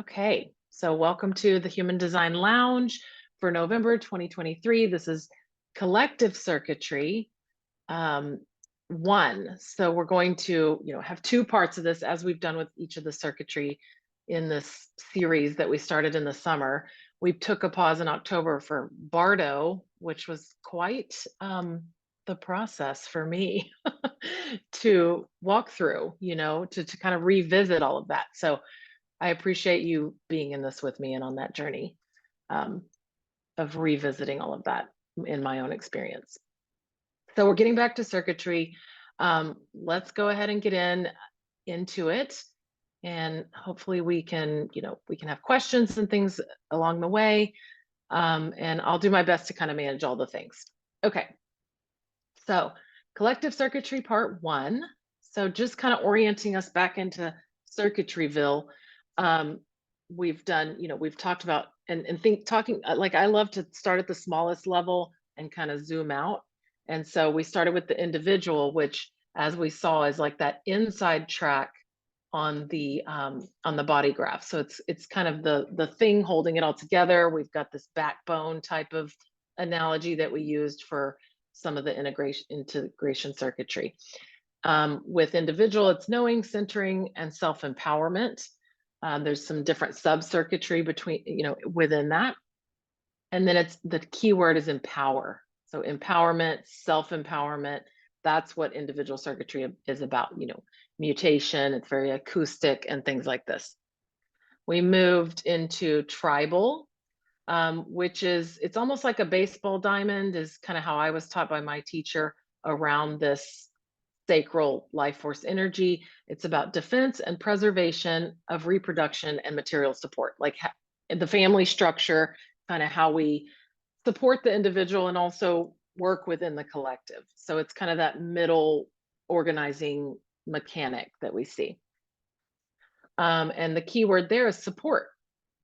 Okay, so welcome to the Human Design Lounge for November 2023. This is collective circuitry um, one. So we're going to, have two parts of this as we've done with each of the circuitry in this series that we started in the summer. We took a pause in October for Bardo, which was quite the process for me to walk through, to kind of revisit all of that. So I appreciate you being in this with me and on that journey um, of revisiting all of that in my own experience. So we're getting back to circuitry. Let's go ahead and get into it, and hopefully we can have questions and things along the way. And I'll do my best to kind of manage all the things. Okay, so collective circuitry part one. So just kind of orienting us back into circuitryville. Um, we've talked about and think talking like I love to start at the smallest level and kind of zoom out. And so we started with the individual, which as we saw is like that inside track on the body graph. So it's kind of the thing holding it all together. We've got this backbone type of analogy that we used for some of the integration circuitry. With individual, it's knowing, centering, and self-empowerment. There's some different sub-circuitry within that. And then it's the key word is empower. So empowerment, self-empowerment, that's what individual circuitry is about, mutation, it's very acoustic and things like this. We moved into tribal, which it's almost like a baseball diamond is kind of how I was taught by my teacher around this sacral life force energy. It's about defense and preservation of reproduction and material support, like the family structure, kind of how we support the individual and also work within the collective. So it's kind of that middle organizing mechanic that we see. And the key word there is support.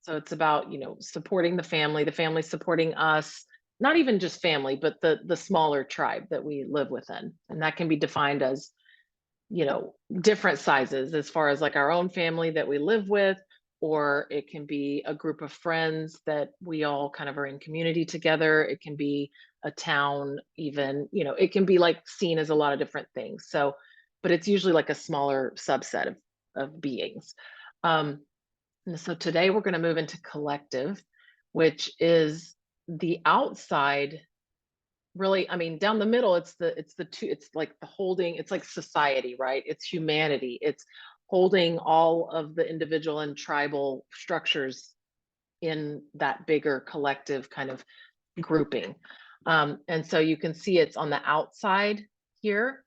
So it's about, supporting the family supporting us, not even just family, but the smaller tribe that we live within. And that can be defined as, different sizes as far as like our own family that we live with, or it can be a group of friends that we all kind of are in community together. It can be a town, even, it can be like seen as a lot of different things. So, but it's usually like a smaller subset of beings. And so today we're going to move into collective, which is the outside. Really, I mean, down the middle, it's like the holding, it's like society, right? It's humanity. It's holding all of the individual and tribal structures in that bigger collective kind of grouping. And so you can see it's on the outside here,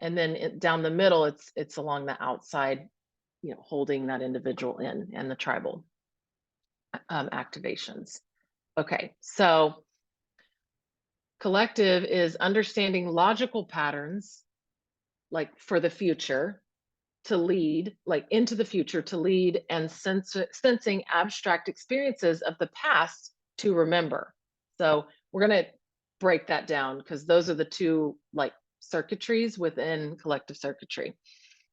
and then down the middle, it's along the outside, holding that individual in and the tribal activations. Okay, so collective is understanding logical patterns, like for the future, to lead, like into the future to lead, and sensing abstract experiences of the past to remember. So we're going to break that down because those are the two like circuitries within collective circuitry.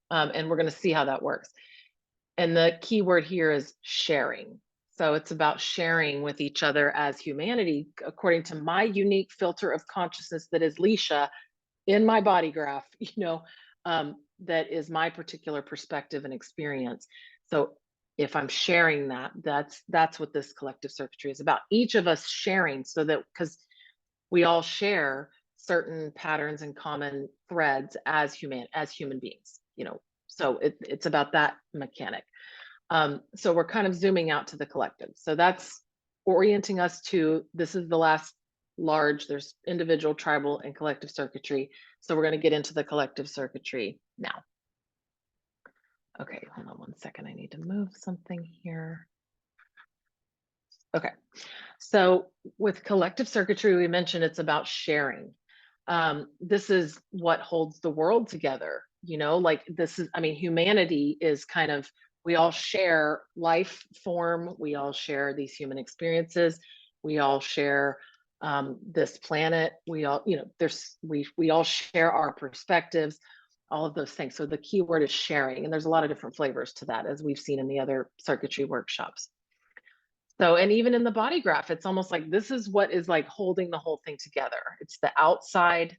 And we're going to see how that works. And the key word here is sharing. So it's about sharing with each other as humanity, according to my unique filter of consciousness that is Leisha in my body graph, that is my particular perspective and experience. So if I'm sharing that, that's what this collective circuitry is about. Each of us sharing, so that because we all share certain patterns and common threads as human beings, so it's about that mechanic. So we're kind of zooming out to the collective. So that's orienting us to, this is the last large, there's individual, tribal, and collective circuitry. So we're going to get into the collective circuitry now. Okay, hold on one second. I need to move something here. Okay, so with collective circuitry, we mentioned it's about sharing. This is what holds the world together, like this is, I mean, humanity is kind of, we all share life form, we all share these human experiences, we all share this planet, we all, we all share our perspectives. all of those things. So the key word is sharing, and there's a lot of different flavors to that, as we've seen in the other circuitry workshops. So, and even in the body graph, it's almost like this is what is like holding the whole thing together. It's the outside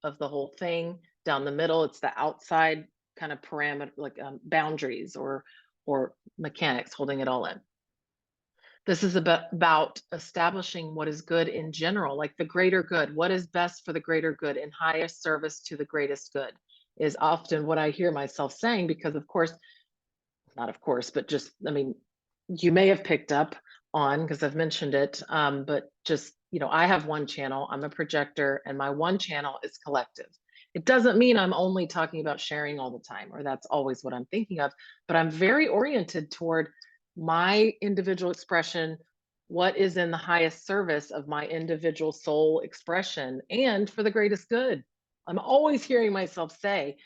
of the whole thing. Down the middle, it's the outside kind of parameter, like boundaries or mechanics holding it all in. This is about establishing what is good in general, like the greater good. What is best for the greater good and highest service to the greatest good is often what I hear myself saying, because of course, not of course, but just, I mean, you may have picked up on, because I've mentioned it, but just, I have one channel, I'm a projector, and my one channel is collective. It doesn't mean I'm only talking about sharing all the time, or that's always what I'm thinking of, but I'm very oriented toward my individual expression, what is in the highest service of my individual soul expression and for the greatest good. I'm always hearing myself say,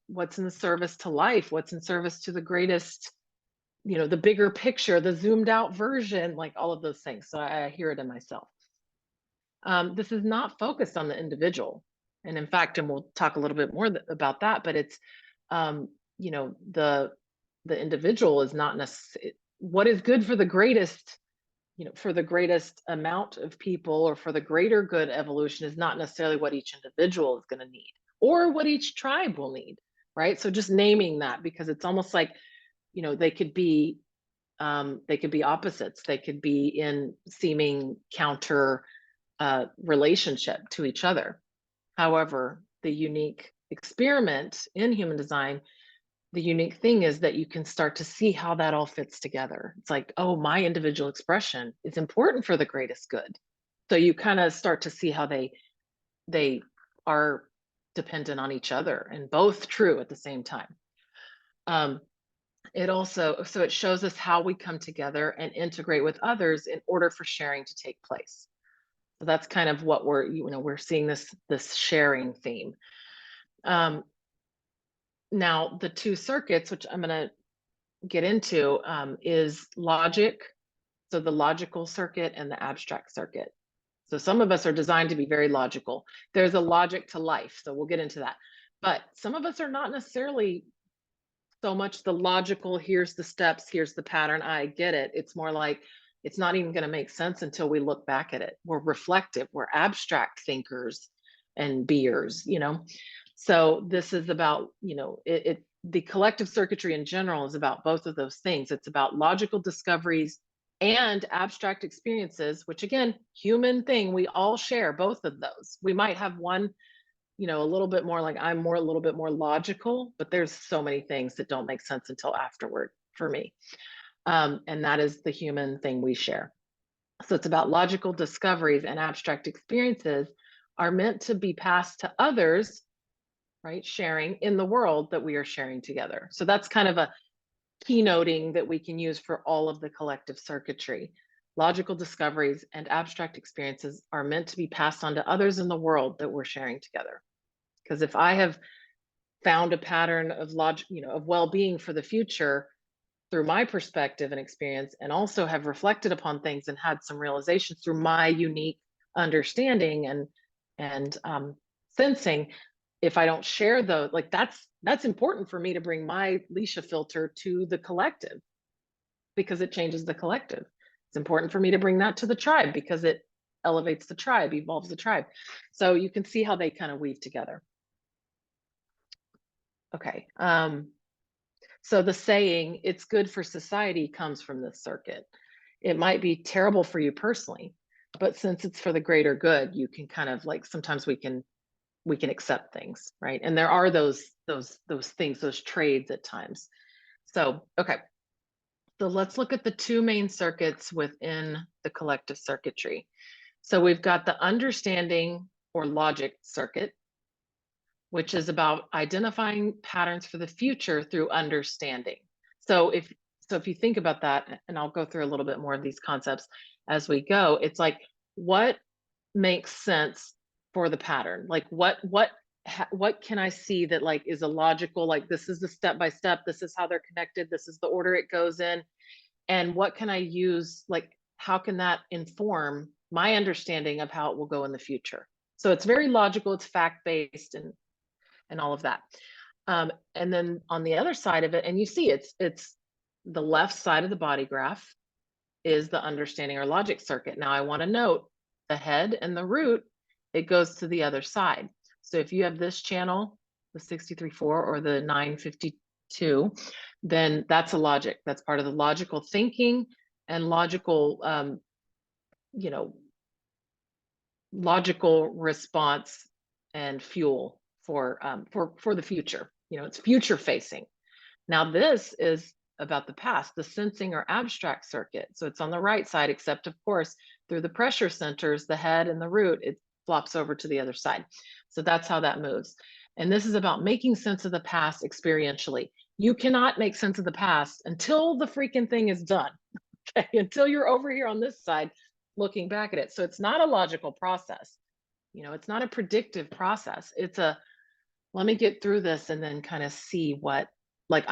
what's in the service to life, what's in service to the greatest, the bigger picture, the zoomed out version, like all of those things. So I hear it in myself. This is not focused on the individual. And in fact, and we'll talk a little bit more about that, but it's, the individual is not necessarily what is good for the greatest, for the greatest amount of people, or for the greater good evolution, is not necessarily what each individual is going to need or what each tribe will need. Right. So just naming that, because it's almost like, they could be opposites. They could be in seeming counter relationship to each other. However, the unique experiment in human design, the unique thing is that you can start to see how that all fits together. It's like, oh, my individual expression is important for the greatest good. So you kind of start to see how they are dependent on each other and both true at the same time. It shows us how we come together and integrate with others in order for sharing to take place. So that's kind of what we're seeing this sharing theme. Now the two circuits, which I'm going to get into, is logic. So the logical circuit and the abstract circuit. So some of us are designed to be very logical. There's a logic to life. So we'll get into that. But some of us are not necessarily so much the logical, here's the steps, here's the pattern, I get it. It's more like, it's not even going to make sense until we look back at it. We're reflective, we're abstract thinkers and beers, So this is about, the collective circuitry in general is about both of those things. It's about logical discoveries and abstract experiences, which again, human thing, we all share both of those. We might have one, a little bit more, like I'm a little bit more logical, but there's so many things that don't make sense until afterward for me. And that is the human thing we share. So it's about logical discoveries, and abstract experiences are meant to be passed to others, right? Sharing in the world that we are sharing together. So that's kind of a keynoting that we can use for all of the collective circuitry. Logical discoveries and abstract experiences are meant to be passed on to others in the world that we're sharing together. Because if I have found a pattern of of well-being for the future through my perspective and experience, and also have reflected upon things and had some realizations through my unique understanding and sensing, if I don't share those, like that's important for me to bring my Leisha filter to the collective, because it changes the collective. It's important for me to bring that to the tribe because it elevates the tribe, evolves the tribe. So you can see how they kind of weave together. Okay. So the saying, it's good for society, comes from this circuit. It might be terrible for you personally, but since it's for the greater good, you can kind of like, sometimes we can accept things, right? And there are those things, those trades at times. So, okay. So let's look at the two main circuits within the collective circuitry. So we've got the understanding or logic circuit, which is about identifying patterns for the future through understanding. So if you think about that, and I'll go through a little bit more of these concepts as we go, it's like, what makes sense for the pattern? Like what can I see that like is a logical, like this is the step by step, this is how they're connected, this is the order it goes in, and what can I use, like how can that inform my understanding of how it will go in the future? So it's very logical, it's fact-based, and and all of that. And then on the other side of it, and you see it's the left side of the body graph is the understanding or logic circuit. Now I want to note the head and the root, it goes to the other side. So if you have this channel, the 63.4 or the 952, then that's a logic. That's part of the logical thinking and logical, you know, logical response and fuel for the future. You know, it's future facing. Now this is about the past, the sensing or abstract circuit. So it's on the right side, except of course, through the pressure centers, the head and the root, it flops over to the other side. So that's how that moves. And this is about making sense of the past experientially. You cannot make sense of the past until the freaking thing is done. Okay, until you're over here on this side looking back at it. So it's not a logical process. You know, it's not a predictive process. It's a, let me get through this and then kind of see what, like,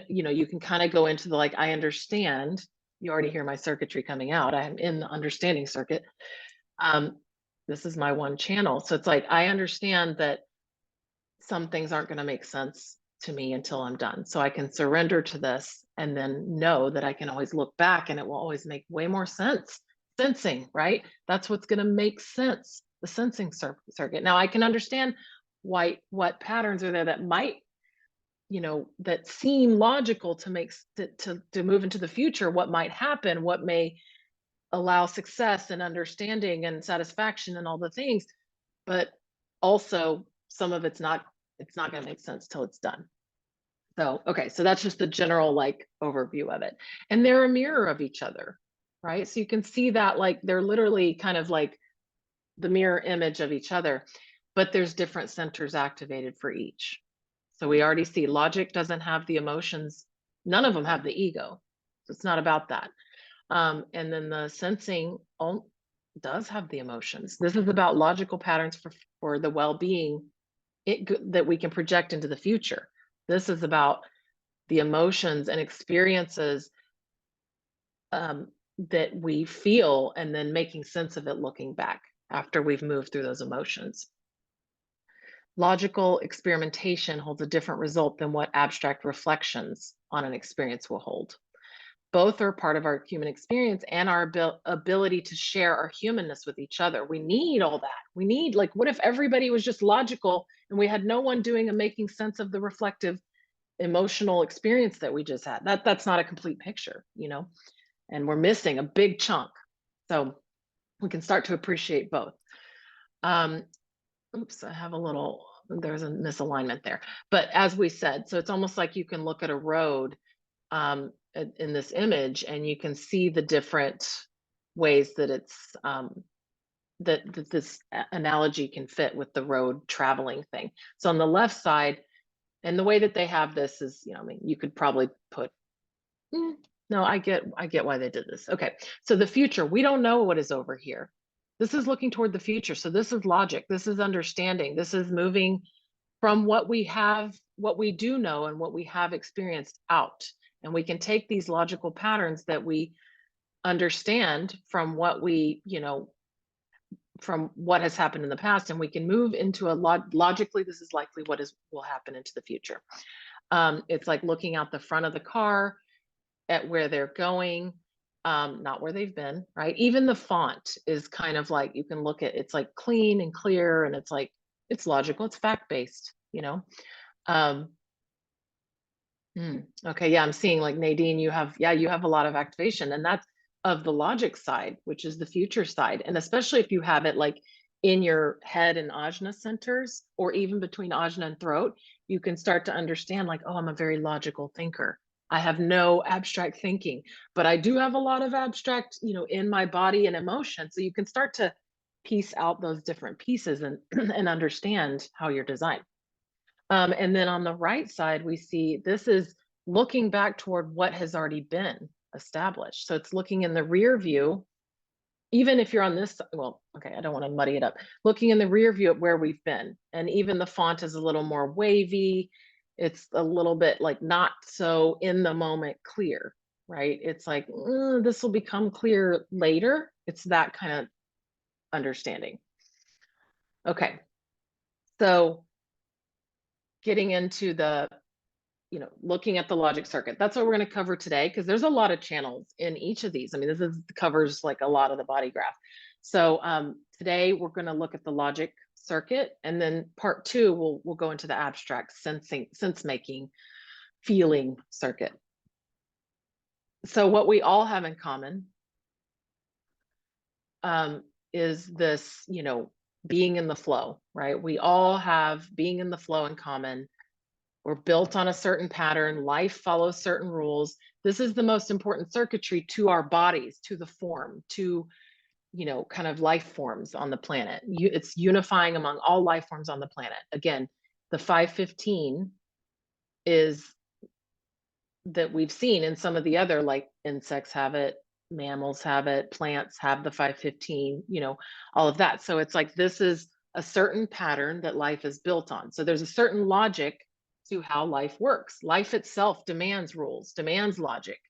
you know, you can kind of go into the, like, I understand, you already hear my circuitry coming out. I'm in the understanding circuit. This is my one channel. So it's like, I understand that some things aren't going to make sense to me until I'm done. So I can surrender to this and then know that I can always look back and it will always make way more sense. Sensing, right? That's what's going to make sense. The sensing circuit. Now I can understand what patterns are there that might, you know, that seem logical to make to move into the future, what might happen, what may allow success and understanding and satisfaction and all the things. But also some of it's not going to make sense till it's done. So, okay, so that's just the general like overview of it. And they're a mirror of each other, right? So you can see that like they're literally kind of like the mirror image of each other, but there's different centers activated for each. So we already see logic doesn't have the emotions. None of them have the ego. So it's not about that. And then the sensing does have the emotions. This is about logical patterns for the well-being that we can project into the future. This is about the emotions and experiences that we feel and then making sense of it looking back after we've moved through those emotions. Logical experimentation holds a different result than what abstract reflections on an experience will hold. Both are part of our human experience and our ability to share our humanness with each other. We need all that. We need, like, what if everybody was just logical and we had no one doing and making sense of the reflective emotional experience that we just had? That's not a complete picture, you know, and we're missing a big chunk. So we can start to appreciate both. Oops, I have a little, there's a misalignment there. But as we said, so it's almost like you can look at a road in this image and you can see the different ways that it's that this analogy can fit with the road traveling thing. So on the left side, and the way that they have this is, you know, I mean, you could probably put, no, I get why they did this. Okay, so the future, we don't know what is over here. This is looking toward the future. So this is logic, this is understanding, this is moving from what we have, what we do know and what we have experienced out. And we can take these logical patterns that we understand from what we, you know, from what has happened in the past, and we can move into a logically, this is likely what will happen into the future. It's like looking out the front of the car at where they're going, not where they've been, right? Even the font is kind of like, you can look at, it's like clean and clear, and it's like, it's logical, it's fact-based, you know? Okay, yeah, I'm seeing like Nadine, you have a lot of activation, and that's of the logic side, which is the future side. And especially if you have it like in your head and ajna centers, or even between ajna and throat, you can start to understand like, oh, I'm a very logical thinker. I have no abstract thinking, but I do have a lot of abstract, you know, in my body and emotion. So you can start to piece out those different pieces and and understand how you're designed. And then on the right side, we see this is looking back toward what has already been established. So it's looking in the rear view, even if you're on this, well, okay, I don't want to muddy it up. Looking in the rear view at where we've been. And even the font is a little more wavy. It's a little bit like not so in the moment clear, right? It's like, this will become clear later. It's that kind of understanding. Okay, so getting into the, looking at the logic circuit. That's what we're going to cover today, because there's a lot of channels in each of these. I mean, covers like a lot of the body graph. So today we're going to look at the logic circuit, and then part two, we'll go into the abstract sense making, feeling circuit. So what we all have in common is this, being in the flow, right? We all have being in the flow in common. We're built on a certain pattern. Life follows certain rules. This is the most important circuitry to our bodies, to the form, to, kind of life forms on the planet. It's unifying among all life forms on the planet. Again, the 515 is that we've seen in some of the other, like insects have it, mammals have it, plants have the 515, all of that. So it's like, this is a certain pattern that life is built on. So there's a certain logic to how life works. Life itself demands rules, demands logic.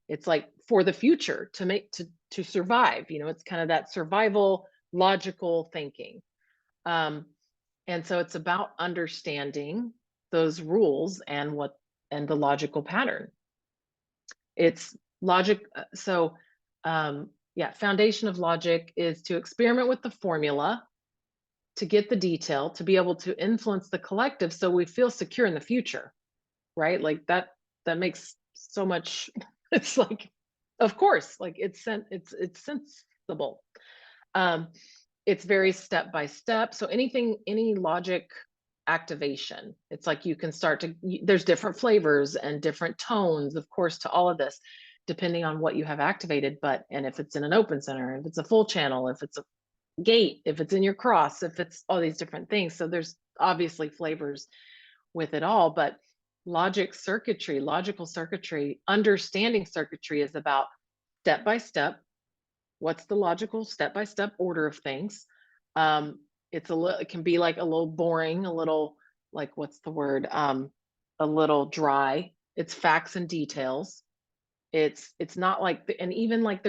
It's like for the future to survive, it's kind of that survival logical thinking. And so it's about understanding those rules and the logical pattern. It's logic. Foundation of logic is to experiment with the formula, to get the detail, to be able to influence the collective so we feel secure in the future, right? Like that makes so much, it's like, of course, like it's sensible. It's very step by step. So any logic activation, it's like you can there's different flavors and different tones, of course, to all of this, depending on what you have activated. And if it's in an open center, if it's a full channel, if it's a gate, if it's in your cross, if it's all these different things. So there's obviously flavors with it all, but logical circuitry, understanding circuitry is about step by step. What's the logical step-by-step order of things? It can be like a little boring, a little, like, what's the word? A little dry. It's facts and details. It's not like, and even like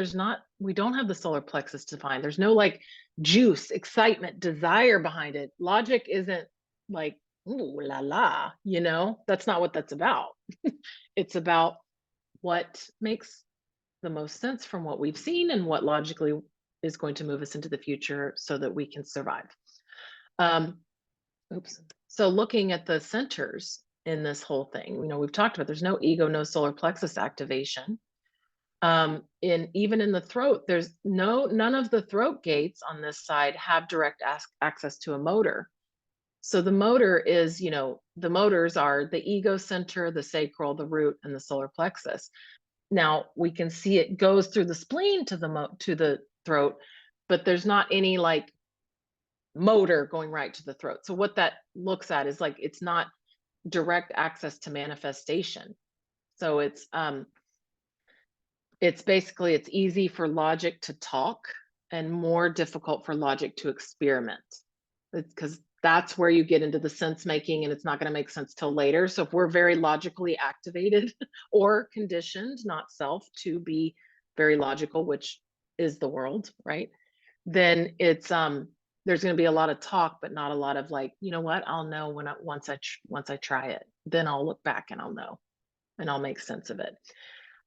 we don't have the solar plexus defined. There's no like juice, excitement, desire behind it. Logic isn't like, ooh la la, that's not what that's about. It's about what makes the most sense from what we've seen and what logically is going to move us into the future so that we can survive. So looking at the centers in this whole thing, we've talked about there's no ego, no solar plexus activation. Even in the throat, there's none of the throat gates on this side have direct access to a motor. So the motor is, the motors are the ego center, the sacral, the root, and the solar plexus. Now we can see it goes through the spleen to the throat, but there's not any like motor going right to the throat. So what that looks at is like, it's not direct access to manifestation. So it's basically, it's easy for logic to talk and more difficult for logic to experiment. It's because that's where you get into the sense making, and it's not going to make sense till later. So if we're very logically activated or conditioned, not self, to be very logical, which is the world, right? Then it's there's going to be a lot of talk, but not a lot of like, you know what? I'll know once I try it. Then I'll look back and I'll know, and I'll make sense of it.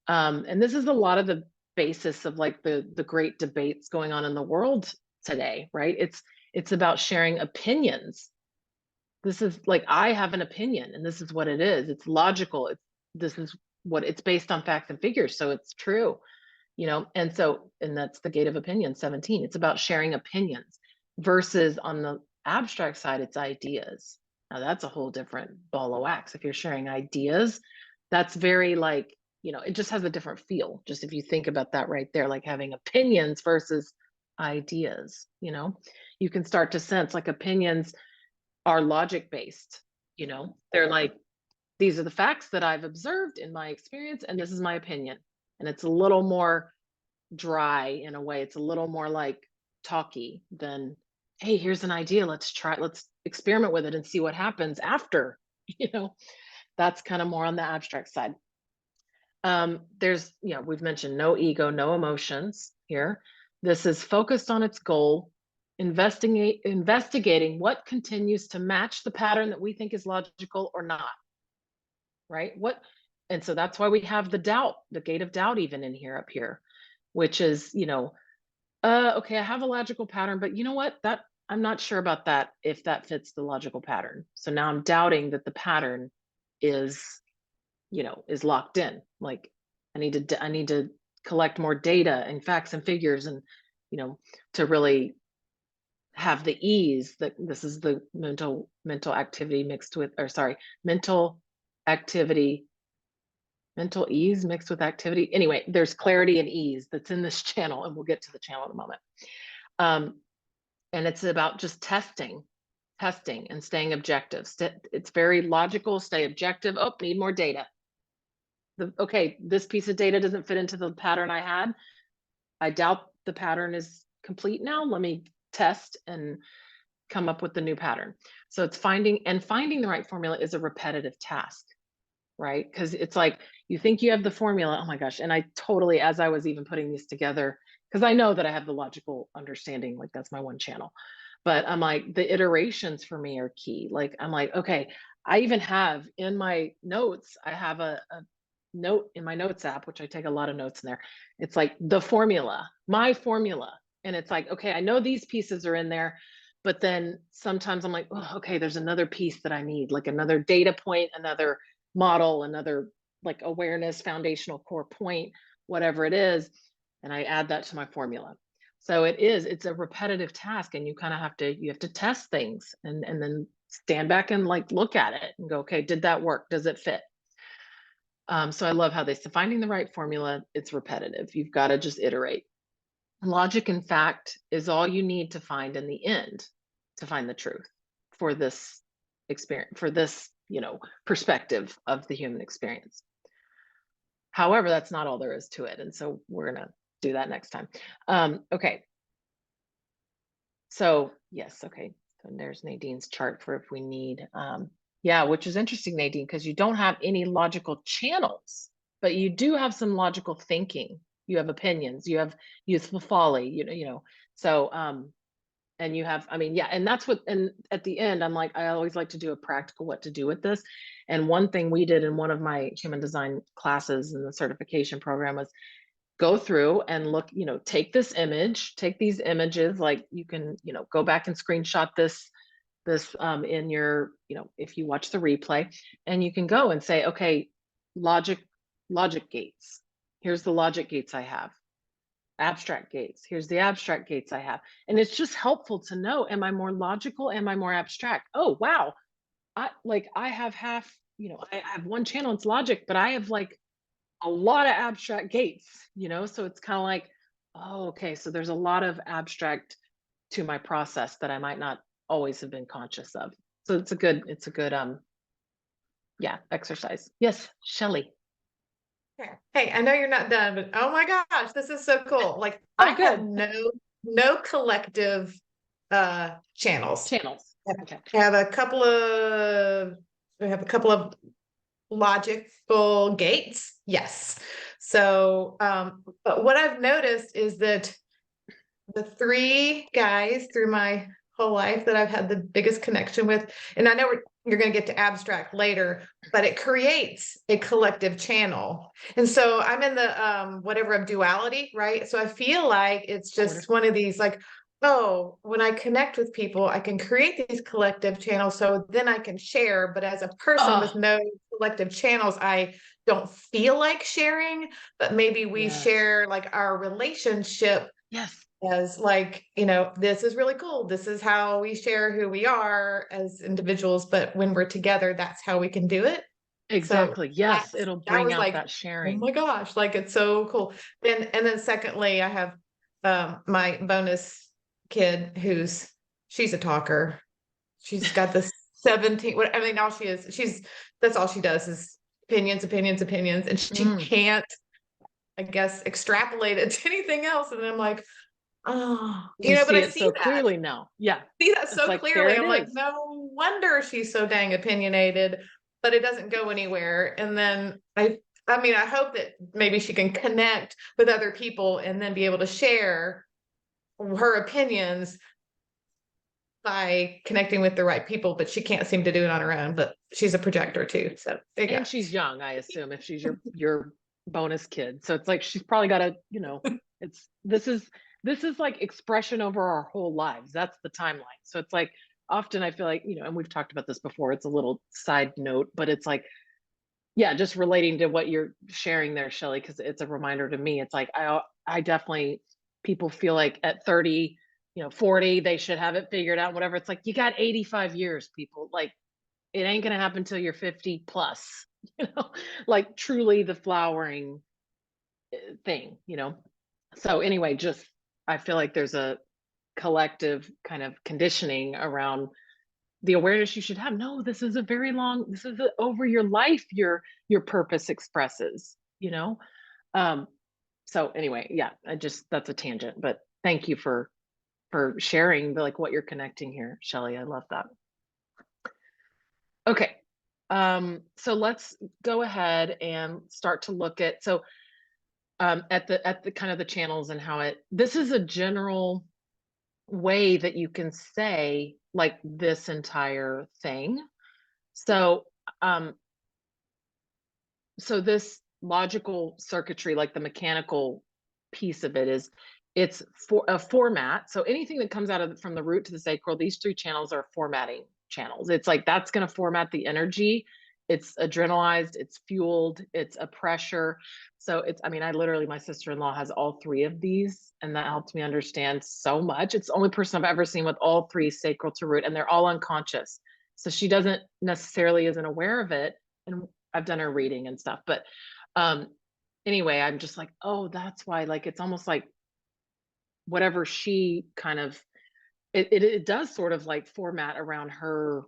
And this is a lot of the basis of like the great debates going on in the world today, right? It's about sharing opinions. This is like, I have an opinion and this is what it is. It's logical. This is what it's based on facts and figures. So it's true, and that's the gate of opinion 17. It's about sharing opinions versus on the abstract side, it's ideas. Now that's a whole different ball of wax. If you're sharing ideas, that's very like, it just has a different feel. Just if you think about that right there, like having opinions versus ideas, you can start to sense like opinions are logic based, they're like, these are the facts that I've observed in my experience, and this is my opinion. And it's a little more dry in a way. It's a little more like talky than, hey, here's an idea. Let's experiment with it and see what happens after, that's kind of more on the abstract side. We've mentioned no ego, no emotions here. This is focused on its goal. investigating what continues to match the pattern that we think is logical or not, right? And so that's why we have the doubt, the gate of doubt even in here up here, which is, okay, I have a logical pattern, but you know what? That I'm not sure about that if that fits the logical pattern. So now I'm doubting that the pattern is, is locked in. Like I need to collect more data and facts and figures and, to really have the ease that this is the mental activity mixed with, or sorry, mental activity, mental ease mixed with activity. Anyway, there's clarity and ease that's in this channel, and we'll get to the channel in a moment. And it's about just testing and staying objective. It's very logical, stay objective. Oh, need more data. Okay, this piece of data doesn't fit into the pattern I had. I doubt the pattern is complete now. Let me test and come up with the new pattern. So it's finding the right formula is a repetitive task, right? Because it's like you think you have the formula. Oh my gosh. And I totally, as I was even putting these together, because I know that I have the logical understanding, like that's my one channel. But I'm like, the iterations for me are key. Like, I'm like, okay, I even have in my notes, I have a note in my notes app, which I take a lot of notes in there. It's like the formula, my formula. And it's like, okay, I know these pieces are in there, but then sometimes I'm like, oh, okay, there's another piece that I need, like another data point, another model, another like awareness, foundational core point, whatever it is. And I add that to my formula. So it's a repetitive task, and you kind of have to test things and then stand back and like look at it and go, okay, did that work? Does it fit? So I love how they say finding the right formula, it's repetitive. You've got to just iterate. Logic, in fact, is all you need to find in the end to find the truth for this experience, for this, perspective of the human experience. However, that's not all there is to it. And so we're going to do that next time. Okay. So yes. Okay. So there's Nadine's chart for if we need, yeah, which is interesting, Nadine, because you don't have any logical channels, but you do have some logical thinking. You have opinions, you have youthful folly, so, and you have, yeah, and that's what, and at the end, I'm like, I always like to do a practical what to do with this. And one thing we did in one of my human design classes in the certification program was go through and look, take this image, take these images, like you can, go back and screenshot this in your, if you watch the replay, and you can go and say, okay, logic gates. Here's the logic gates I have. Abstract gates. Here's the abstract gates I have. And it's just helpful to know, am I more logical? Am I more abstract? Oh, wow. I have half, I have one channel, it's logic, but I have like a lot of abstract gates, so it's kind of like, oh, okay, so there's a lot of abstract to my process that I might not always have been conscious of. So it's a good yeah, exercise. Yes, Shelley. Hey, I know you're not done, but oh my gosh, this is so cool. Like I have no collective channels. Okay. I have a couple of logical gates. Yes. So but what I've noticed is that the three guys through my whole life that I've had the biggest connection with, and I know you're going to get to abstract later, but it creates a collective channel. And so I'm in the whatever of duality, right? So I feel like it's just one of these like, oh, when I connect with people, I can create these collective channels so then I can share. But as a person with no collective channels, I don't feel like sharing, but maybe we share like our relationship. Yes. As like, this is really cool. This is how we share who we are as individuals. But when we're together, that's how we can do it. Exactly. So yes. It'll bring out like, that sharing. Oh my gosh. Like, it's so cool. And then secondly, I have my bonus kid she's a talker. She's got this 17, all she is, that's all she does is opinions. And she can't, I guess, extrapolate it to anything else. And I'm like, oh, but I see it see so that clearly now. Yeah. See that so like, clearly. I'm like, no wonder she's so dang opinionated, but it doesn't go anywhere. And then I hope that maybe she can connect with other people and then be able to share her opinions by connecting with the right people, but she can't seem to do it on her own, but she's a projector too. So there you go. And she's young, I assume, if she's your bonus kid. So it's like she's probably got to, it's this is like expression over our whole lives. That's the timeline. So it's like often I feel like, and we've talked about this before, it's a little side note, but it's like, yeah, just relating to what you're sharing there, Shelley, because it's a reminder to me. It's like I definitely, people feel like at 30, 40, they should have it figured out, whatever. It's like you got 85 years, people. Like it ain't gonna happen till you're 50 plus, like truly the flowering thing. So anyway, just I feel like there's a collective kind of conditioning around the awareness you should have. No, this is over your life, your purpose expresses. um so anyway, yeah, that's a tangent, but thank you for sharing like what you're connecting here, Shelley. I love that. Okay. So let's go ahead and start to look at at the kind of the channels and how this is a general way that you can say like this entire thing. So um so this logical circuitry, like the mechanical piece of it, it's for a format. So anything that comes out of from the root to the sacral, these three channels are formatting channels. It's like that's going to format the energy. It's adrenalized, it's fueled, it's a pressure. So I literally, my sister-in-law has all three of these, and that helped me understand so much. It's the only person I've ever seen with all three, sacral to root, and they're all unconscious. So she doesn't necessarily isn't aware of it. And I've done her reading and stuff, but anyway, I'm just like, oh, that's why, like, it's almost like whatever she kind of, it does sort of like format around her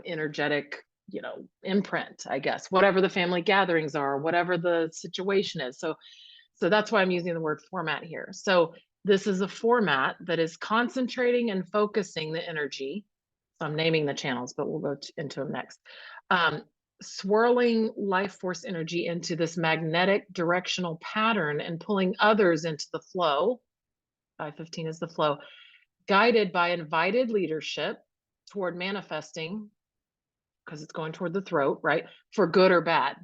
energetic, imprint, I guess, whatever the family gatherings are, whatever the situation is. So that's why I'm using the word format here. So this is a format that is concentrating and focusing the energy. So I'm naming the channels, but we'll go into them next. Swirling life force energy into this magnetic directional pattern and pulling others into the flow. 515 is the flow, guided by invited leadership toward manifesting, because it's going toward the throat, right? For good or bad.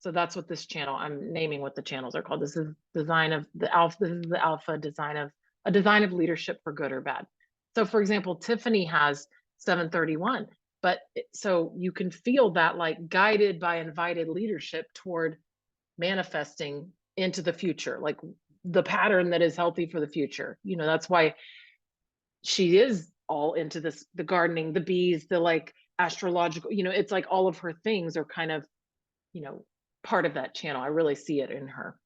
So that's what this channel, I'm naming what the channels are called. This is design of the alpha. This is the alpha design of a design of leadership for good or bad. So for example, Tiffany has 731, but so you can feel that like guided by invited leadership toward manifesting into the future, like the pattern that is healthy for the future. That's why she is all into this, the gardening, the bees, the like astrological, it's like all of her things are kind of, part of that channel. I really see it in her.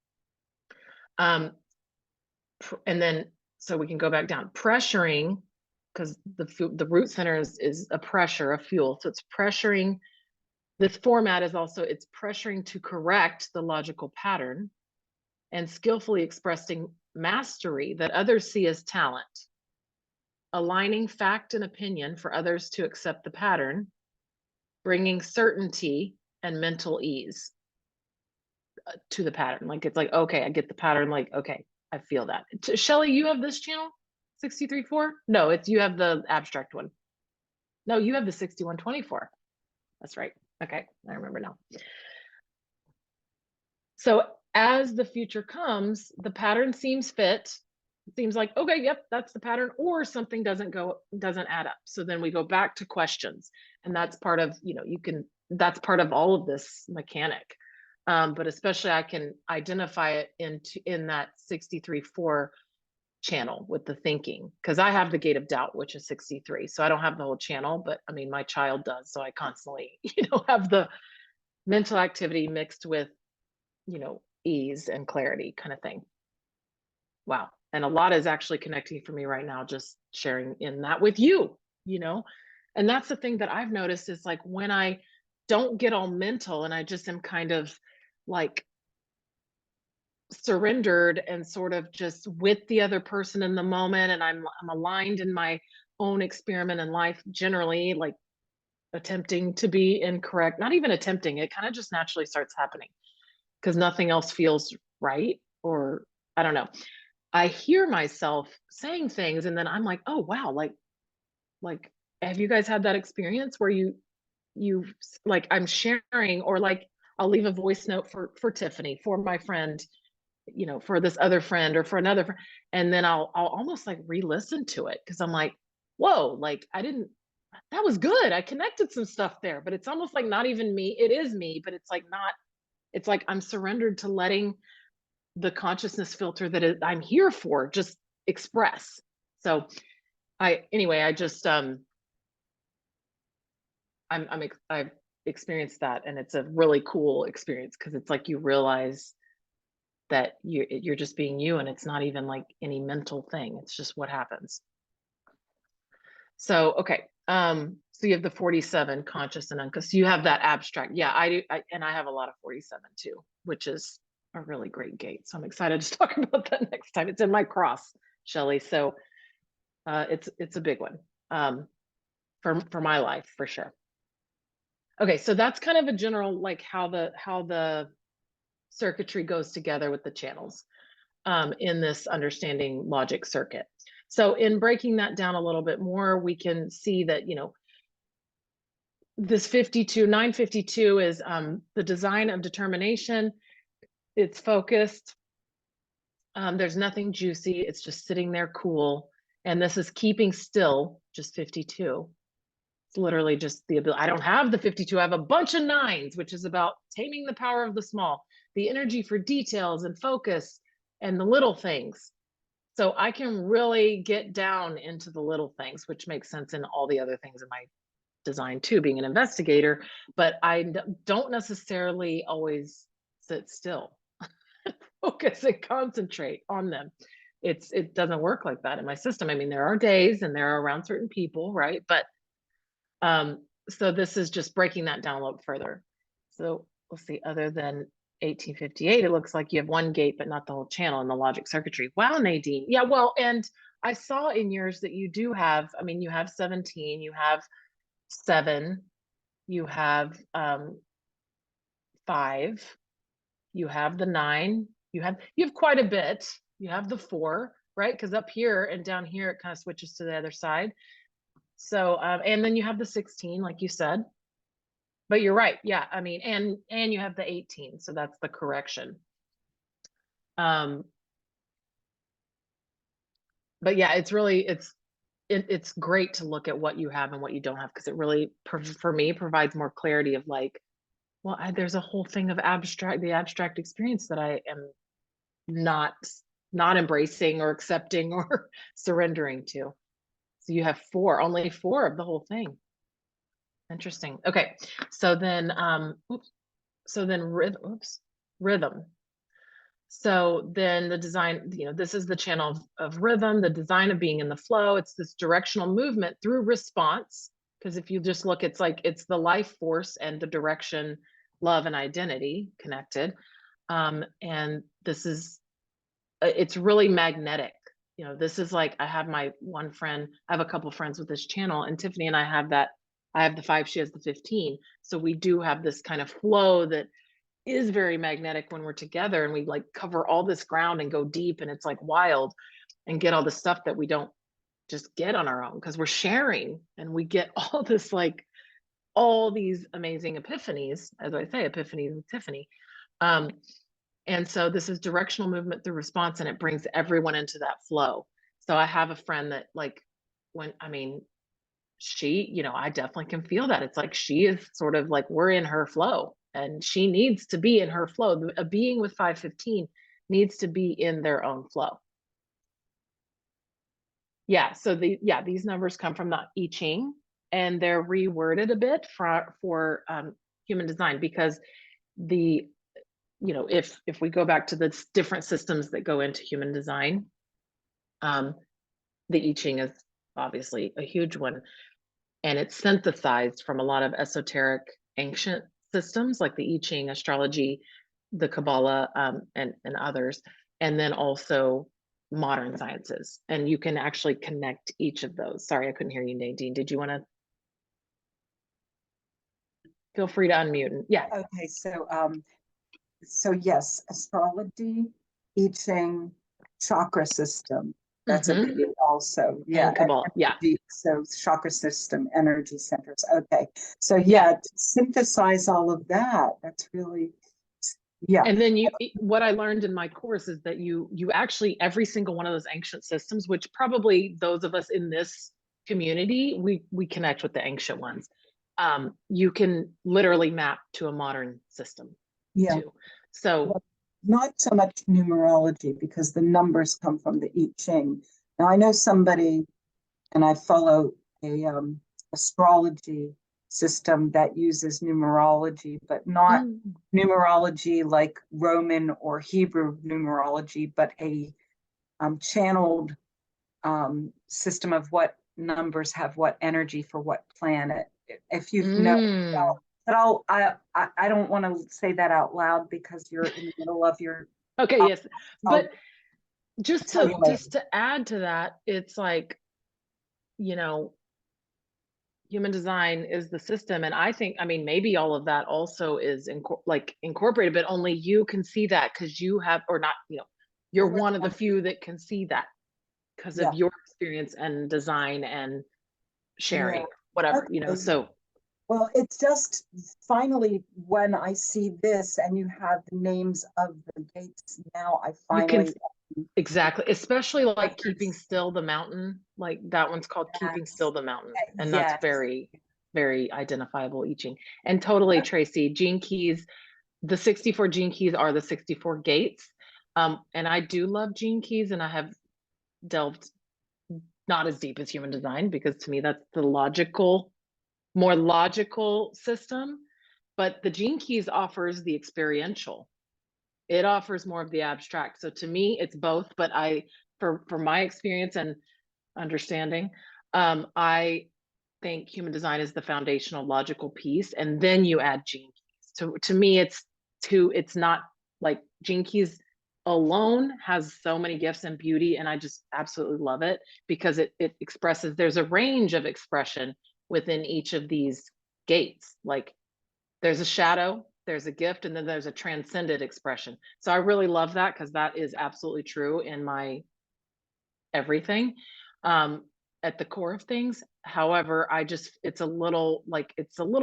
And then, so we can go back down, pressuring, because the root center is a pressure, a fuel. So it's pressuring. This format is also, it's pressuring to correct the logical pattern and skillfully expressing mastery that others see as talent, aligning fact and opinion for others to accept the pattern, bringing certainty and mental ease to the pattern. Like, it's like, okay, I get the pattern. Like, okay, I feel that. Shelley, you have this channel 63.4? No, you have the abstract one. No, you have the 6124. That's right. Okay, I remember now. So as the future comes, the pattern seems fit. It seems like, okay, yep, that's the pattern, or something doesn't add up. So then we go back to questions, and that's part of, that's part of all of this mechanic. But especially I can identify it in that 63.4 channel with the thinking, because I have the gate of doubt, which is 63. So I don't have the whole channel, but I mean, my child does. So I constantly, have the mental activity mixed with, ease and clarity kind of thing. Wow. And a lot is actually connecting for me right now, just sharing in that with you, and that's the thing that I've noticed is like when I don't get all mental and I just am kind of like surrendered and sort of just with the other person in the moment, and I'm aligned in my own experiment in life, generally like attempting to be incorrect, not even attempting, it kind of just naturally starts happening because nothing else feels right, or I don't know. I hear myself saying things and then I'm like, oh wow, like Like, have you guys had that experience where you like, I'm sharing, or like I'll leave a voice note for Tiffany, for my friend, you know, for this other friend or for another friend, and then I'll almost like re-listen to it because I'm like, whoa, like I didn't, that was good. I connected some stuff there, but it's almost like not even me. It is me, but it's like not, it's like I'm surrendered to letting the consciousness filter I'm here for just express. So anyway, I just I've experienced that, and it's a really cool experience because it's like you realize that you're just being you, and it's not even like any mental thing. It's just what happens. So okay, so you have the 47 conscious and unconscious. You have that abstract. Yeah, I do, and I have a lot of 47 too, which is a really great gate. So I'm excited to talk about that next time. It's in my cross, Shelley. So it's a big one for my life for sure. Okay, so that's kind of a general like how the circuitry goes together with the channels in this understanding logic circuit. So in breaking that down a little bit more, we can see that, you know, this 952 is the design of determination. It's focused. There's nothing juicy. It's just sitting there cool. And this is keeping still, just 52. It's literally just the ability. I don't have the 52. I have a bunch of 9s, which is about taming the power of the small, the energy for details and focus and the little things. So I can really get down into the little things, which makes sense in all the other things in my design too, being an investigator, but I don't necessarily always sit still, focus and concentrate on them. It doesn't work like that in my system. I mean, there are days and they're around certain people, right? But so this is just breaking that down a little further. So let's see, other than 1858, it looks like you have one gate, but not the whole channel in the logic circuitry. Wow, Nadine. Yeah, well, and I saw in yours that you do have, I mean, you have 17, you have 7, you have 5, you have the 9, you have quite a bit. You have the 4, right? Because up here and down here, it kind of switches to the other side. So, and then you have the 16, like you said. But you're right. Yeah, I mean, and you have the 18, so that's the correction. But yeah, it's really it's great to look at what you have and what you don't have, because it really for me provides more clarity of like, well, there's a whole thing of the abstract experience that I am not embracing or accepting or surrendering to. So you have only 4 of the whole thing. Interesting. Okay. So then rhythm. So then the design, you know, this is the channel of rhythm, the design of being in the flow. It's this directional movement through response. Because if you just look, it's like it's the life force and the direction, love and identity connected. And this is, it's really magnetic. You know, this is like, I have my one friend, I have a couple friends with this channel, and Tiffany and I have that. I have the 5, she has the 15. So we do have this kind of flow that is very magnetic when we're together, and we like cover all this ground and go deep, and it's like wild, and get all the stuff that we don't just get on our own because we're sharing, and we get all this like all these amazing epiphanies, as I say, epiphanies with Tiffany. And so this is directional movement through response, and it brings everyone into that flow. So I have a friend that like I mean, she, you know, I definitely can feel that. It's like she is sort of like we're in her flow, and she needs to be in her flow. A being with 515 needs to be in their own flow. Yeah, so these numbers come from the I Ching, and they're reworded a bit for human design, because the, you know, if we go back to the different systems that go into human design, the I Ching is obviously a huge one. And it's synthesized from a lot of esoteric ancient systems like the I Ching, astrology, the Kabbalah, and others, and then also modern sciences. And you can actually connect each of those. Sorry, I couldn't hear you, Nadine. Did you want to? Feel free to unmute. Yeah. Okay, so yes, astrology, I Ching, chakra system. That's a big also. Yeah. And Kabbalah. Yeah. So chakra system, energy centers. Okay. So yeah, to synthesize all of that, that's really, yeah. And then what I learned in my course is that you actually, every single one of those ancient systems, which probably those of us in this community, we connect with the ancient ones. You can literally map to a modern system too. So well, not so much numerology, because the numbers come from the I Ching. Now I know somebody, and I follow a astrology system that uses numerology, but not numerology like Roman or Hebrew numerology, but a channeled system of what numbers have what energy for what planet. If you know, but I don't want to say that out loud because you're in the middle of your. okay, yes, but just tell you later. to add to that, it's like, you know, human design is the system, and I think, I mean, maybe all of that also is incorporated, but only you can see that because you have, or not, you know, you're one of the few that can see that because of your experience and design and sharing, whatever, you know. So well, it's just finally when I see this and you have the names of the gates, now I finally exactly, especially like keeping still the mountain, like that one's called keeping still the mountain, and that's very, very identifiable I Ching. And totally, Tracy, gene keys, the 64 gene keys are the 64 gates. And I do love gene keys, and I have delved not as deep as human design, because to me that's the more logical system. But the gene keys offers the experiential. It offers more of the abstract. So to me, it's both. But for my experience and understanding, I think human design is the foundational logical piece, and then you add gene keys. So to me, it's not like gene keys alone has so many gifts and beauty, and I just absolutely love it because it expresses, there's a range of expression within each of these gates. Like there's a shadow, there's a gift, and then there's a transcended expression. So I really love that because that is absolutely true in my everything, at the core of things. However, it's a little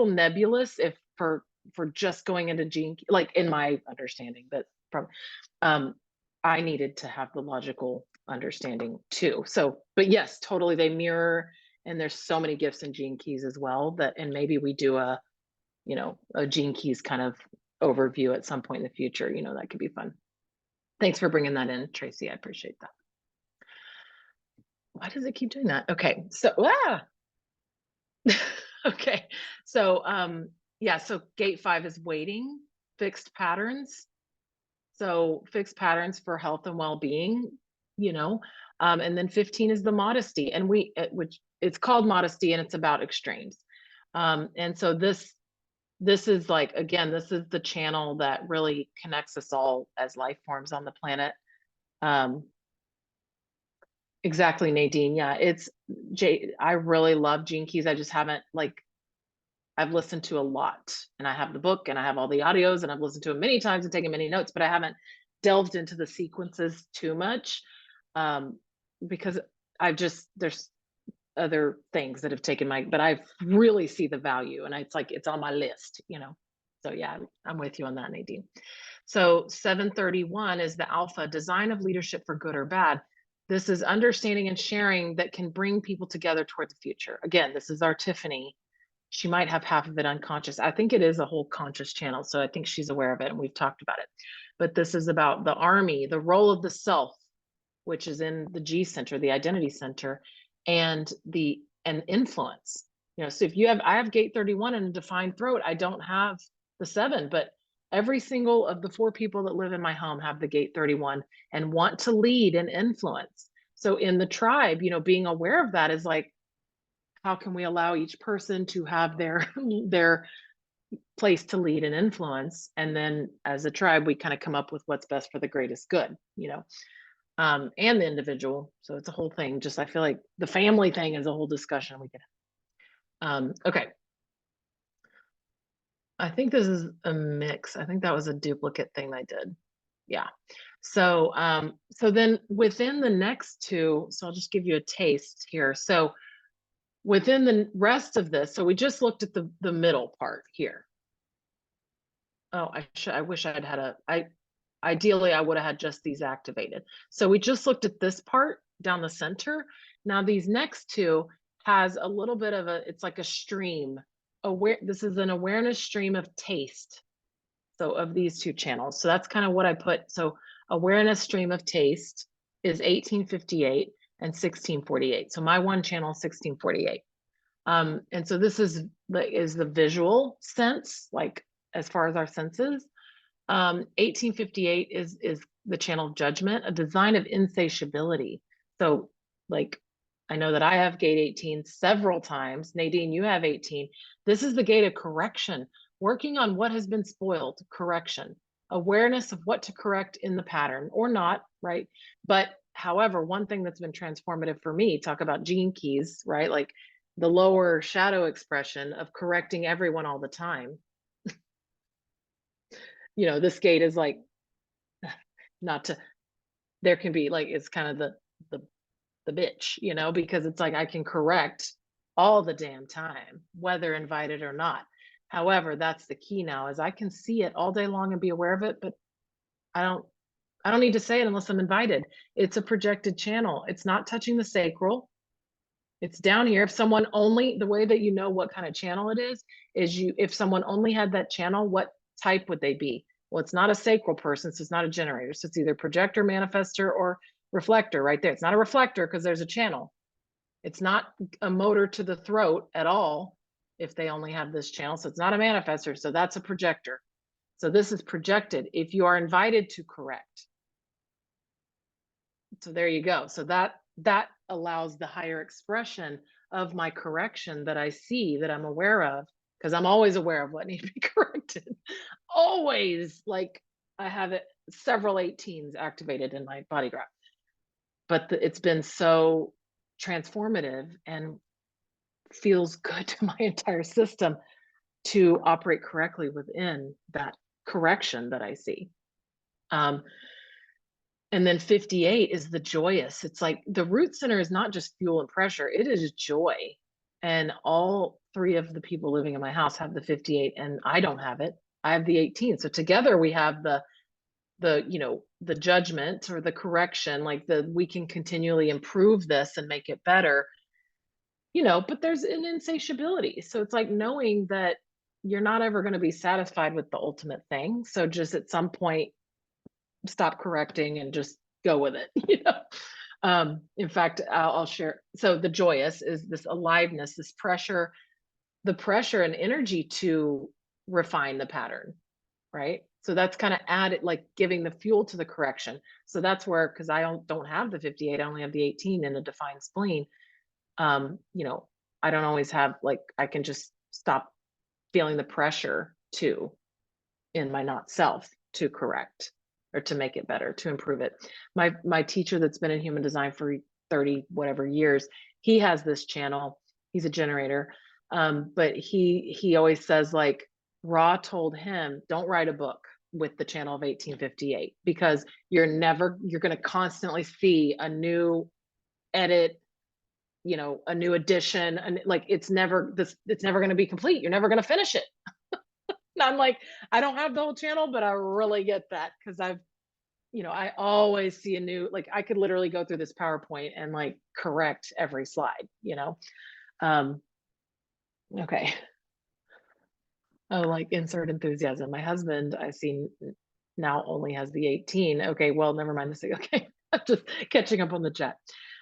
nebulous if for just going into gene, like in my understanding, but from I needed to have the logical understanding too. So, but yes, totally, they mirror, and there's so many gifts in gene keys as well, that, and maybe we do a gene keys kind of overview at some point in the future. That could be fun. Thanks for bringing that in, Tracy. I appreciate that. Why does it keep doing that? Okay, so okay, so yeah, so gate 5 is waiting, fixed patterns. So fixed patterns for health and well-being, and then 15 is the modesty, and which it's called modesty, and it's about extremes. And so this is like, again, this is the channel that really connects us all as life forms on the planet. Exactly, Nadine. Yeah, I really love Gene Keys. I just haven't, I've listened to a lot, and I have the book, and I have all the audios, and I've listened to them many times and taken many notes, but I haven't delved into the sequences too much, because there's other things that have taken but I really see the value, and it's on my list, So yeah, I'm with you on that, Nadine. So 731 is the alpha, design of leadership for good or bad. This is understanding and sharing that can bring people together toward the future. Again, this is our Tiffany. She might have half of it unconscious. I think it is a whole conscious channel, so I think she's aware of it, and we've talked about it. But this is about the army, the role of the self, which is in the G center, the identity center, and influence. So I have gate 31 and defined throat. I don't have the 7, but every single of the 4 people that live in my home have the gate 31 and want to lead and influence. So in the tribe, being aware of that is like, how can we allow each person to have their place to lead and influence? And then as a tribe, we kind of come up with what's best for the greatest good, and the individual. So it's a whole thing. Just, I feel like the family thing is a whole discussion we could have. Okay. I think this is a mix. I think that was a duplicate thing I did. Yeah. So, so then within the next 2, so I'll just give you a taste here. So within the rest of this, so we just looked at the middle part here. Oh, I wish I'd had ideally I would have had just these activated. So we just looked at this part down the center. Now these next two has a little bit of it's like a stream. This is an awareness stream of taste. So of these two channels. So that's kind of what I put. So awareness stream of taste is 1858 and 1648. So my one channel is 1648. And so this is the visual sense, like as far as our senses. 1858 is the channel of judgment, a design of insatiability. So like, I know that I have gate 18 several times. Nadine, you have 18. This is the gate of correction, working on what has been spoiled, correction, awareness of what to correct in the pattern or not, right? But however, one thing that's been transformative for me, talk about gene keys, right? Like the lower shadow expression of correcting everyone all the time. You know, this gate is like, not to, there can be like, it's kind of the bitch, you know, because it's like I can correct all the damn time, whether invited or not. However, that's the key now, is I can see it all day long and be aware of it, but I don't need to say it unless I'm invited. It's a projected channel. It's not touching the sacral. It's down here. If someone only, the way that you know what kind of channel it is if someone only had that channel, what type would they be? Well, it's not a sacral person, so it's not a generator. So it's either projector, manifestor, or reflector right there. It's not a reflector because there's a channel. It's not a motor to the throat at all if they only have this channel. So it's not a manifestor. So that's a projector. So this is projected if you are invited to correct. So there you go. So that allows the higher expression of my correction that I see, that I'm aware of, because I'm always aware of what needs to be corrected. Always, like I have several 18s activated in my body graph. But it's been so transformative and feels good to my entire system to operate correctly within that correction that I see. And then 58 is the joyous. It's like the root center is not just fuel and pressure, it is joy. And all three of the people living in my house have the 58 and I don't have it. I have the 18. So together we have the judgment or the correction, like we can continually improve this and make it better, but there's an insatiability. So it's like knowing that you're not ever going to be satisfied with the ultimate thing. So just at some point, stop correcting and just go with it. In fact, I'll share. So the joyous is this aliveness, this pressure, the pressure and energy to refine the pattern, right? So that's kind of added, like giving the fuel to the correction. So that's where, because I don't have the 58, I only have the 18 in a defined spleen. I don't always have, like, I can just stop feeling the pressure in my not self to correct or to make it better, to improve it. My teacher that's been in human design for 30 whatever years, he has this channel. He's a generator. But he always says, like, Ra told him, don't write a book with the channel of 1858, because you're going to constantly see a new edit, a new addition, and like it's never going to be complete. You're never going to finish it. And I'm like, I don't have the whole channel, but I really get that, because I always see a new, like I could literally go through this PowerPoint and like correct every slide, okay. Oh, like insert enthusiasm. My husband, I see now only has the 18. Okay, well, never mind this. Okay, I'm just catching up on the chat.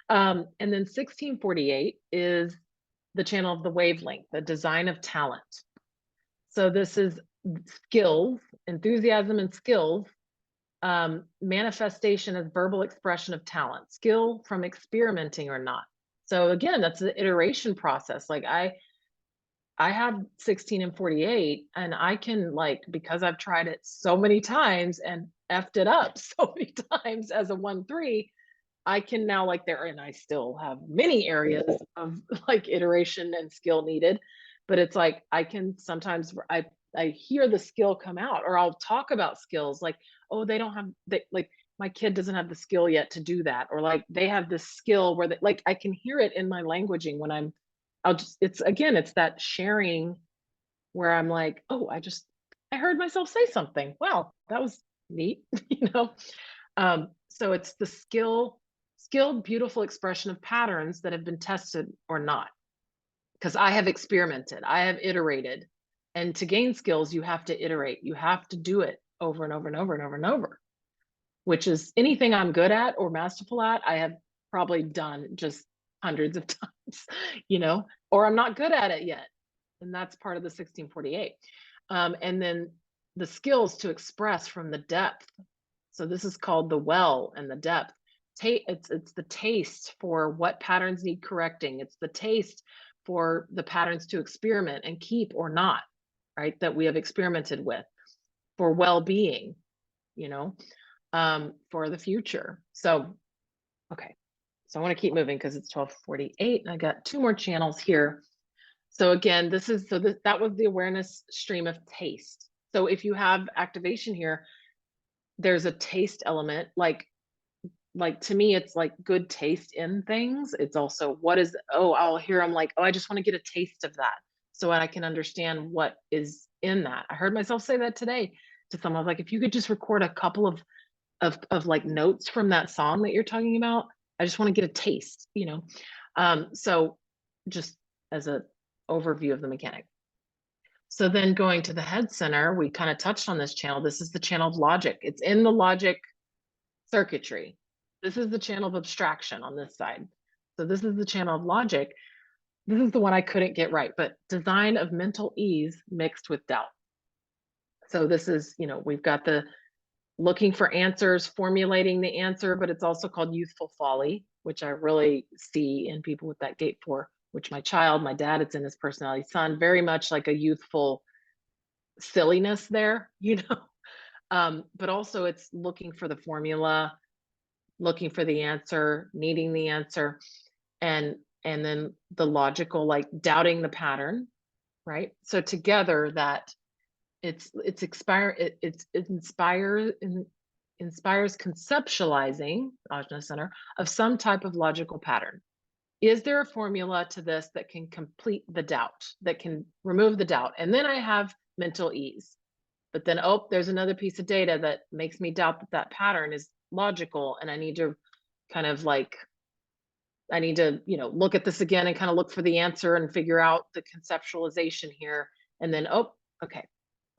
And then 1648 is the channel of the wavelength, the design of talent. So this is skills, enthusiasm and skills, manifestation as verbal expression of talent, skill from experimenting or not. So again, that's the iteration process. Like I have 16 and 48, and I can, like, because I've tried it so many times and effed it up so many times as a 1-3, I can now, like, and I still have many areas of like iteration and skill needed, but it's like I can sometimes I hear the skill come out, or I'll talk about skills like, oh, like my kid doesn't have the skill yet to do that, or like they have this skill where like I can hear it in my languaging when I'm it's again, it's that sharing where I'm like, oh, I heard myself say something. Wow, that was neat, you know? So it's the skilled, beautiful expression of patterns that have been tested or not. Because I have experimented, I have iterated. And to gain skills, you have to iterate. You have to do it over and over and over and over and over, which is anything I'm good at or masterful at, I have probably done just hundreds of times, you know, or I'm not good at it yet. And that's part of the 1648. And then the skills to express from the depth. So this is called the well and the depth. It's the taste for what patterns need correcting. It's the taste for the patterns to experiment and keep or not, right? That we have experimented with for well-being, you know, for the future. So, okay. So I want to keep moving because it's 12:48 and I got 2 more channels here. So again, that was the awareness stream of taste. So if you have activation here, there's a taste element, like to me, it's like good taste in things. It's also I'll hear, I'm like, oh, I just want to get a taste of that so I can understand what is in that. I heard myself say that today to someone. I was like, if you could just record a couple of like notes from that song that you're talking about, I just want to get a taste, you know? So just as a overview of the mechanic. So then going to the head center, we kind of touched on this channel. This is the channel of logic. It's in the logic circuitry. This is the channel of abstraction on this side. So this is the channel of logic. This is the one I couldn't get right, but design of mental ease mixed with doubt. So this is, you know, we've got the looking for answers, formulating the answer, but it's also called youthful folly, which I really see in people with that gate 4, which my dad, it's in his personality, son, very much like a youthful silliness there, you know? But also it's looking for the formula, looking for the answer, needing the answer, and then the logical, like doubting the pattern, right? So together that it inspires conceptualizing Ajna Center of some type of logical pattern. Is there a formula to this that can complete the doubt, that can remove the doubt? And then I have mental ease. But then, oh, there's another piece of data that makes me doubt that that pattern is logical. And I need to kind of like, you know, look at this again and kind of look for the answer and figure out the conceptualization here. And then, oh, okay,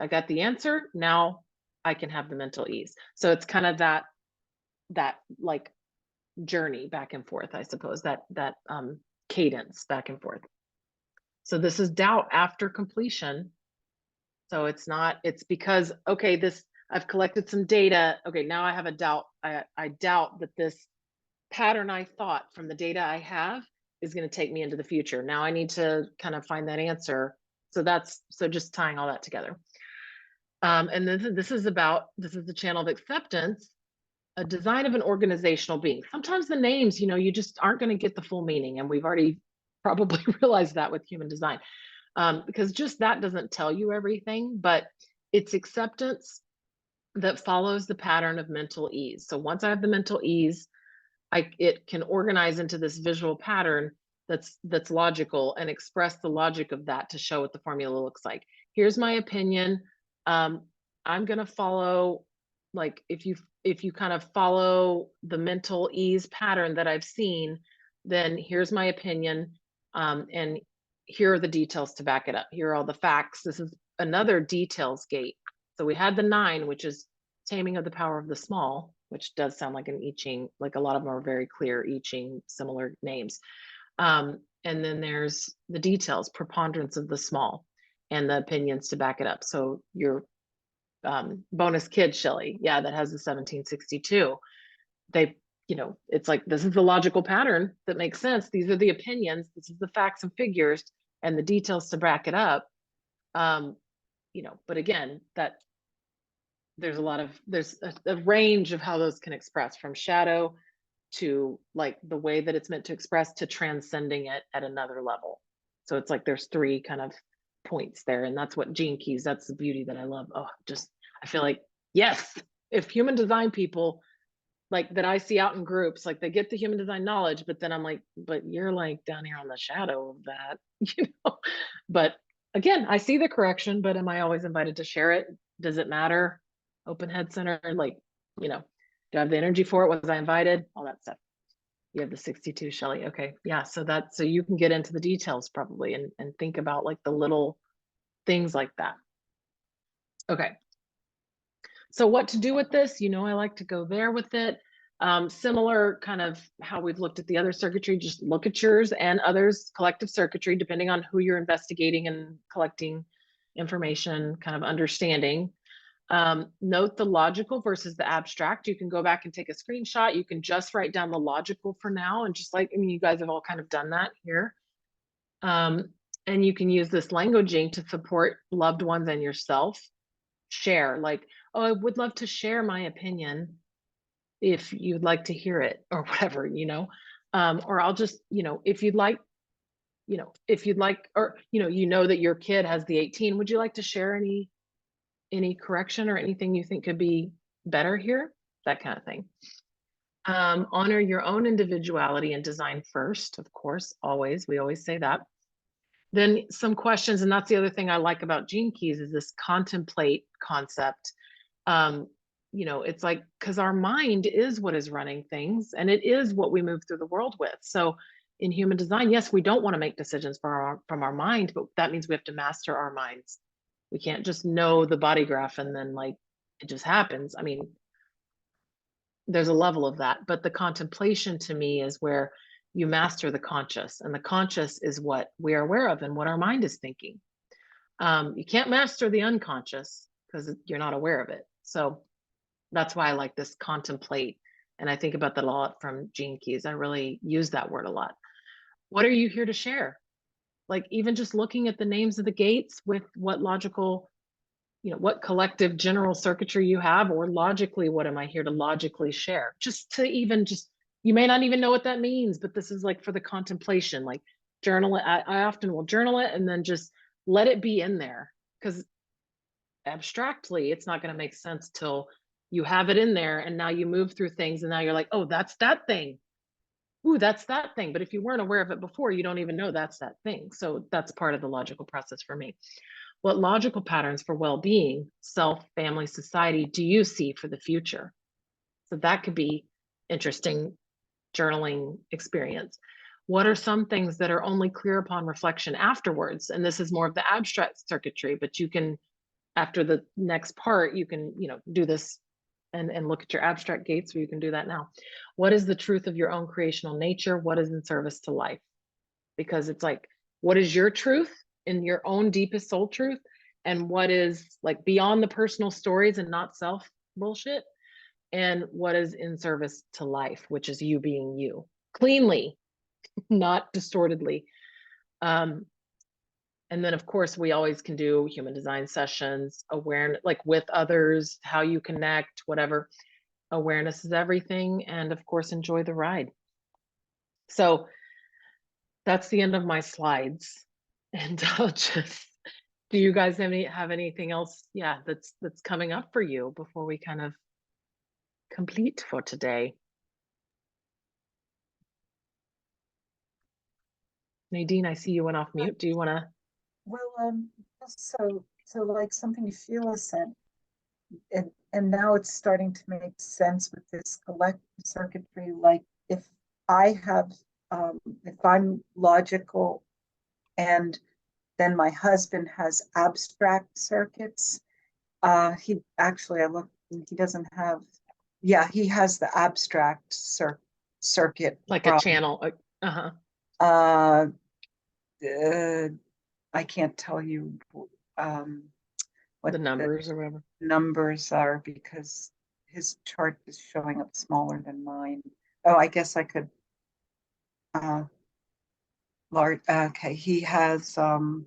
I got the answer. Now I can have the mental ease. So it's kind of that like journey back and forth, I suppose, that cadence back and forth. So this is doubt after completion. So it's because, okay, I've collected some data. Okay, now I have a doubt. I doubt that this pattern I thought from the data I have is going to take me into the future. Now I need to kind of find that answer. So just tying all that together. And then this is the channel of acceptance, a design of an organizational being. Sometimes the names, you know, you just aren't going to get the full meaning. And we've already probably realized that with human design, because just that doesn't tell you everything, but it's acceptance that follows the pattern of mental ease. So once I have the mental ease, it can organize into this visual pattern that's logical and express the logic of that to show what the formula looks like. Here's my opinion. I'm going to follow, like, if you kind of follow the mental ease pattern that I've seen, then here's my opinion. And here are the details to back it up. Here are all the facts. This is another details gate. So we had the 9, which is taming of the power of the small, which does sound like an I Ching, like a lot of them are very clear I Ching, similar names. And then there's the details, preponderance of the small, and the opinions to back it up. So your bonus kid, Shelley, yeah, that has the 1762. They, you know, it's like, this is the logical pattern that makes sense. These are the opinions. This is the facts and figures and the details to back it up. You know, but again, that there's a range of how those can express, from shadow to like the way that it's meant to express to transcending it at another level. So it's like there's 3 kind of points there, and that's what gene keys, that's the beauty that I love. I feel like, yes, if human design people like that I see out in groups, like they get the human design knowledge, but then I'm like, but you're like down here on the shadow of that, but again, I see the correction, but am I always invited to share it? Does it matter? Open head center, like, do I have the energy for it? Was I invited? All that stuff. You have the 62, Shelley. Okay. Yeah. So so you can get into the details probably and think about like the little things like that. Okay. So what to do with this? I like to go there with it. Similar kind of how we've looked at the other circuitry, just look at yours and others' collective circuitry, depending on who you're investigating and collecting information, kind of understanding. Note the logical versus the abstract. You can go back and take a screenshot. You can just write down the logical for now. And just like, you guys have all kind of done that here. And you can use this languaging to support loved ones and yourself. Share, like, oh, I would love to share my opinion if you'd like to hear it or whatever, or I'll just, if you'd like, or, that your kid has the 18, would you like to share any correction or anything you think could be better here? That kind of thing. Honor your own individuality and design first, of course, always. We always say that. Then some questions, and that's the other thing I like about Gene Keys is this contemplate concept. It's like, because our mind is what is running things, and it is what we move through the world with. So in human design, yes, we don't want to make decisions from our mind, but that means we have to master our minds. We can't just know the body graph and then like it just happens. I mean, there's a level of that, but the contemplation to me is where you master the conscious, and the conscious is what we are aware of and what our mind is thinking. You can't master the unconscious because you're not aware of it. So that's why I like this contemplate. And I think about that a lot from Gene Keys. I really use that word a lot. What are you here to share? Like even just looking at the names of the gates with what logical, what collective general circuitry you have, or logically, what am I here to logically share? You may not even know what that means, but this is like for the contemplation, like journal it. I often will journal it and then just let it be in there, because abstractly, it's not going to make sense till you have it in there. And now you move through things and now you're like, oh, that's that thing. Ooh, that's that thing. But if you weren't aware of it before, you don't even know that's that thing. So that's part of the logical process for me. What logical patterns for well-being, self, family, society do you see for the future? So that could be interesting journaling experience. What are some things that are only clear upon reflection afterwards? And this is more of the abstract circuitry, but you can, after the next part, you can, do this and look at your abstract gates, where you can do that now. What is the truth of your own creational nature? What is in service to life? Because it's like, what is your truth in your own deepest soul truth? And what is like beyond the personal stories and not self bullshit? And what is in service to life, which is you being you cleanly, not distortedly. And then of course we always can do human design sessions, awareness, like with others, how you connect, whatever. Awareness is everything. And of course, enjoy the ride. So that's the end of my slides. And I'll just, do you guys have anything else? Yeah, that's coming up for you before we kind of complete for today? Nadine, I see you went off mute. Do you want to? Well, so like something Sheila said, and now it's starting to make sense with this collective circuitry. Like if I'm logical, and then my husband has abstract circuits. He doesn't have, yeah, he has the abstract circuit. Like a channel. Uh-huh. I can't tell you what the numbers or whatever numbers are, because his chart is showing up smaller than mine. Oh, I guess I could. Large. Okay, he has the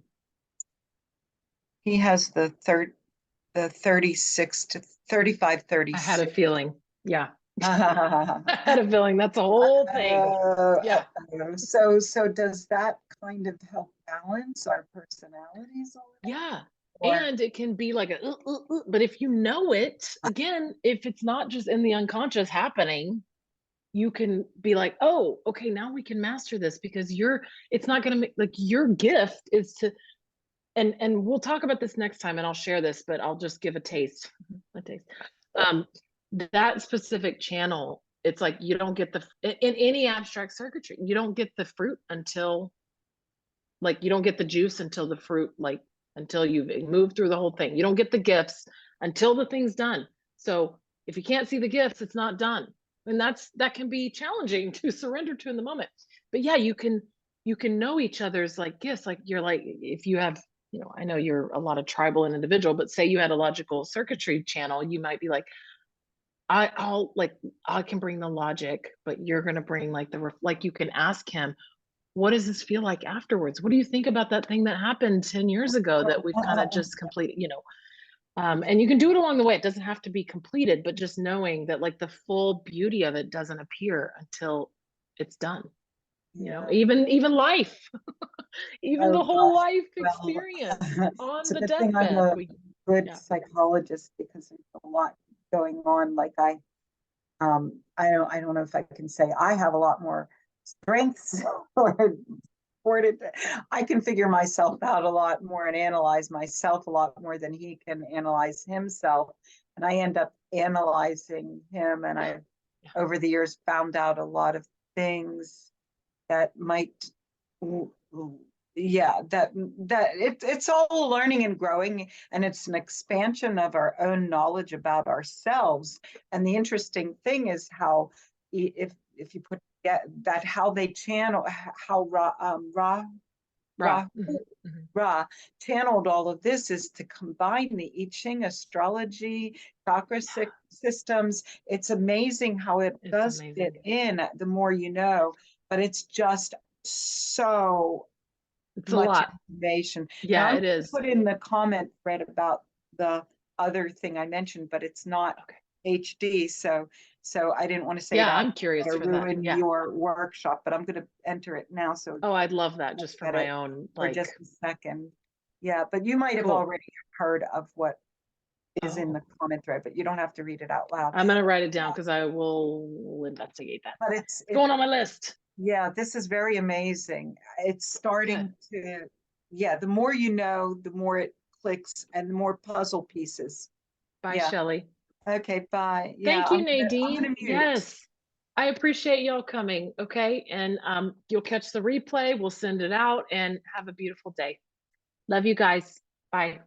36 to 35, 36. I had a feeling. Yeah. I had a feeling that's a whole thing. Yeah. So does that kind of help balance our personalities? Yeah. And it can be like a, but if you know it, again, if it's not just in the unconscious happening, you can be like, oh, okay, now we can master this because it's not going to make, like, your gift is to, and we'll talk about this next time and I'll share this, but I'll just give a taste. Um, that specific channel, it's like, you don't get in any abstract circuitry, you don't get the fruit until, like, you don't get the juice until the fruit, like, until you've moved through the whole thing. You don't get the gifts until the thing's done. So if you can't see the gifts, it's not done. And that can be challenging to surrender to in the moment. But yeah, you can know each other's like gifts. Like, you're like, if you have, I know you're a lot of tribal and individual, but say you had a logical circuitry channel, you might be like, I can bring the logic, but you're going to bring like like, you can ask him, what does this feel like afterwards? What do you think about that thing that happened 10 years ago that we've kind of just completed, and you can do it along the way. It doesn't have to be completed, but just knowing that, like, the full beauty of it doesn't appear until it's done. Even life, even the whole life experience on it's a the good thing I'm deathbed. a good psychologist, because there's a lot going on. Like I don't know if I can say I have a lot more strengths or I can figure myself out a lot more and analyze myself a lot more than he can analyze himself. And I end up analyzing him, and I, over the years, found out a lot of things that might, it's all learning and growing, and it's an expansion of our own knowledge about ourselves. And the interesting thing is how, if you put that, how they channel, how Ra channeled all of this is to combine the I Ching, astrology, chakra systems. It's amazing how it does fit in, the more you know, but it's just so much information. Yeah, it is. Put in the comment thread about the other thing I mentioned, but it's not HD. So I didn't want to say that. I'm curious for that. Ruin your workshop, but I'm going to enter it now. So I'd love that, just for my own, for just a second. Yeah, but you might have already heard of what is in the comment thread, but you don't have to read it out loud. I'm going to write it down because I will investigate that. But it's going on my list. Yeah, this is very amazing. It's starting to, the more you know, the more it clicks, and the more puzzle pieces. Bye, Shelley. Okay, bye. Thank you, Nadine. Yes, I appreciate y'all coming. Okay, and you'll catch the replay. We'll send it out, and have a beautiful day. Love you guys. Bye.